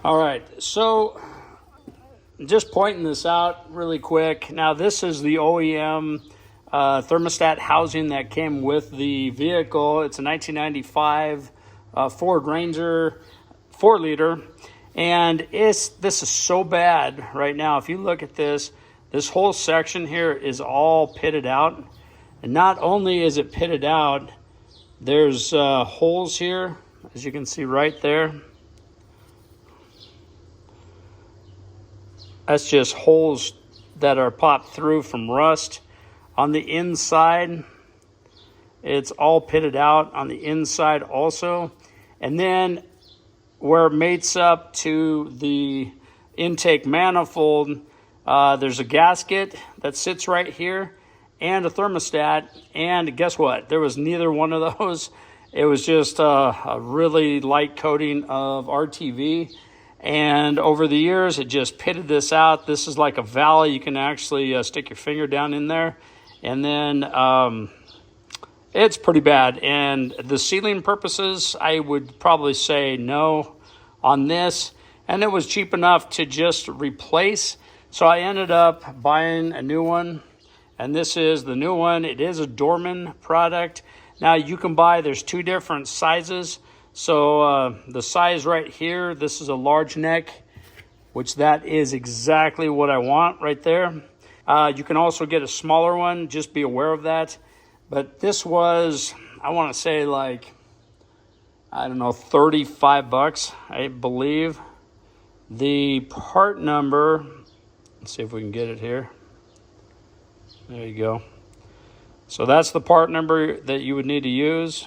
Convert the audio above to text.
All right, so just pointing this out really quick. Now this is the OEM thermostat housing that came with the vehicle. It's a 1995 Ford Ranger 4-liter, and this is so bad right now. If you look at this whole section here is all pitted out, and not only is it pitted out, there's holes here, as you can see right there. That's just holes that are popped through from rust. On the inside, it's all pitted out on the inside also. And then where it mates up to the intake manifold, there's a gasket that sits right here and a thermostat. And guess what? There was neither one of those. It was just a really light coating of RTV. And over the years, it just pitted this out. This is like a valley. You can actually stick your finger down in there. And then it's pretty bad. And the sealing purposes, I would probably say no on this. And it was cheap enough to just replace. So I ended up buying a new one. And this is the new one. It is a Dorman product. Now you can buy, there's two different sizes. So the size right here, this is a large neck, which that is exactly what I want right there. You can also get a smaller one, just be aware of that. But this was, I want to say like, I don't know, 35 bucks, I believe. The part number, let's see if we can get it here. There you go. So that's the part number that you would need to use.